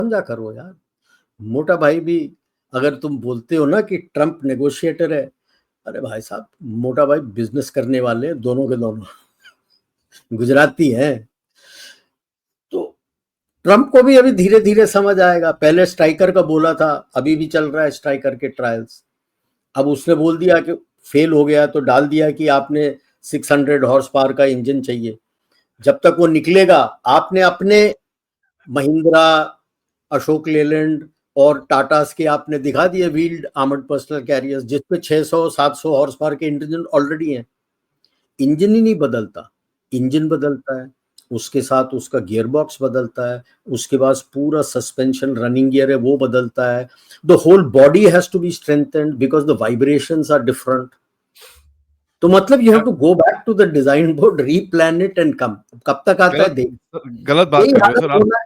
समझा करो यार। मोटा भाई भी अगर तुम बोलते हो ना कि ट्रंप नेगोशिएटर है, अरे भाई साहब मोटा भाई बिजनेस करने वाले हैं, दोनों के दोनों गुजराती हैं। तो ट्रंप को भी अभी धीरे धीरे समझ आएगा। पहले स्ट्राइकर का बोला था, अभी भी चल रहा है स्ट्राइकर के ट्रायल्स। अब उसने बोल दिया कि फेल हो गया तो डाल दिया कि आपने 600 हॉर्स पावर का इंजन चाहिए। जब तक वो निकलेगा, आपने अपने महिंद्रा, अशोक लेलैंड और टाटास के आपने दिखा दिए व्हील्ड आर्मर्ड पर्सनल कैरियर्स जिसपे 600-700 हॉर्स पावर के इंजन ऑलरेडी हैं। इंजन ही नहीं बदलता, इंजन बदलता है, उसके साथ उसका गियर बॉक्स बदलता है, उसके बाद पूरा सस्पेंशन रनिंग गियर है वो बदलता है। The whole body has to be strengthened because the vibrations are different. तो मतलब you have to go back to the design board, replan it and come. कब तक आता है देख। गलत बात यही कर रहे हो हालत सर होना है।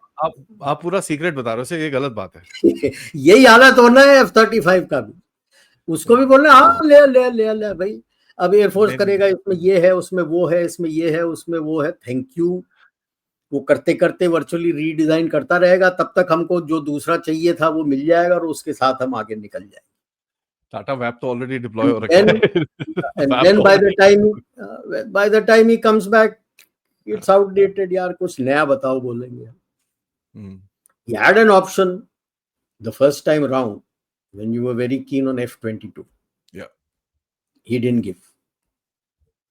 आप पूरा सीक्रेट बता रहे हो सर, ये गलत बात है। यही हालत होना है F-35 का भी। उसको भी बोलना हाँ ले ले ले ले भाई। अब एयरफोर्स करेगा, इसमें ये है, उसमें वो है, इसमें ये है, उसमें वो है, थैंक यू। वो करते करते वर्चुअली रीडिजाइन करता रहेगा, तब तक हमको जो दूसरा चाहिए था वो मिल जाएगा और उसके साथ हम आगे निकल जाएंगे। टाटा वैप तो ऑलरेडी डिप्लॉय हो And रखा then, है। and then by the time he comes back, it's outdated यार, कुछ नया बताओ बोलेंगे। He had an option the first time around when you were very keen on F-22. Yeah. He didn't give.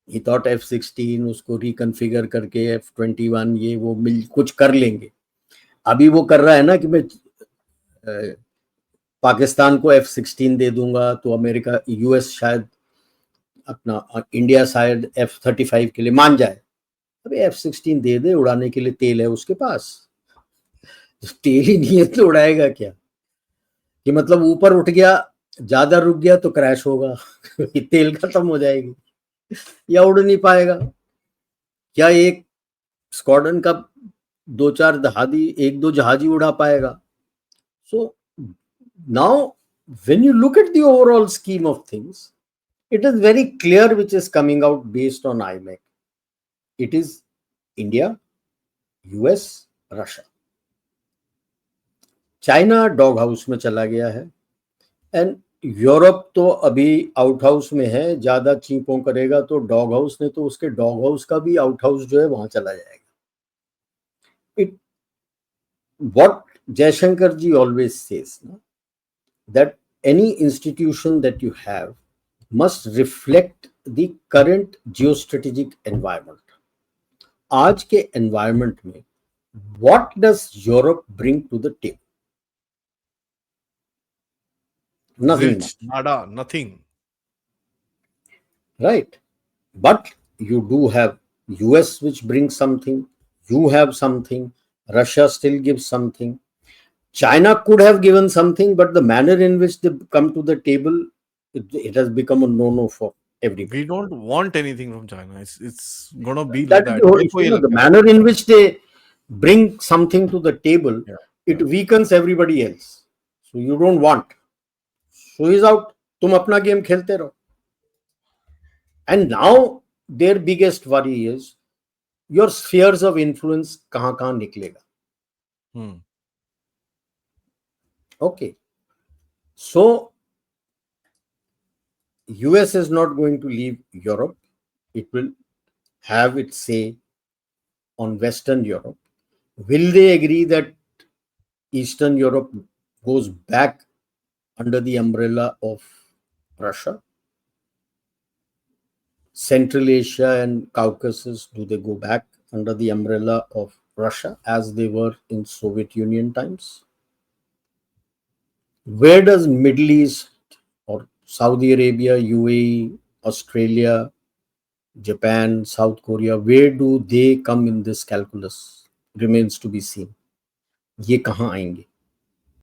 He thought F-16 उसको रिकन्फिगर करके F-21 ये वो मिल कुछ कर लेंगे। अभी वो कर रहा है ना कि मैं पाकिस्तान को F-16 दे दूंगा तो अमेरिका US शायद अपना इंडिया शायद F-35 के लिए मान जाए। अबे F-16 दे दे, उड़ाने के लिए तेल है उसके पास। तेल ही नहीं है तो उड़ाएगा क्या? कि मतलब ऊपर उठ गया, ज्यादा रुक गया तो क्रैश होगा तेल खत्म हो जाएगी या उड़ नहीं पाएगा। क्या एक स्क्वाड्रन का 2-4 जहाजी, 1-2 जहाजी उड़ा पाएगा? So now when you look at the overall scheme of things, it is very clear which is coming out based on IMEC. It is India, US, Russia. China dog house में चला गया है and Europe तो अभी out house में है। ज्यादा चीपों करेगा तो डॉग हाउस ने तो उसके डॉग हाउस का भी आउट हाउस जो है वहां चला जाएगा। It what Jaishankar ji always says that any institution that you have must reflect the current geostrategic environment. आज के environment में what does Europe bring to the table? Nothing. Nada, nothing. Right. But you do have US which brings something, you have something, Russia still gives something. China could have given something, but the manner in which they come to the table, it has become a no-no for everybody. We don't want anything from China. It's gonna be That like is that. the whole issue. The manner in which they bring something to the table, it weakens everybody else. So you don't want. So he's out. तुम अपना game खेलते रहो. And now their biggest worry is your spheres of influence कहाँ निकलेगा. Okay. So US is not going to leave Europe. It will have its say on Western Europe. Will they agree that Eastern Europe goes back under the umbrella of Russia? Central Asia and Caucasus, do they go back under the umbrella of Russia as they were in Soviet Union times? Where does Middle East or Saudi Arabia, UAE, Australia, Japan, South Korea, where do they come in this calculus? Remains to be seen. ये कहाँ आएंगे?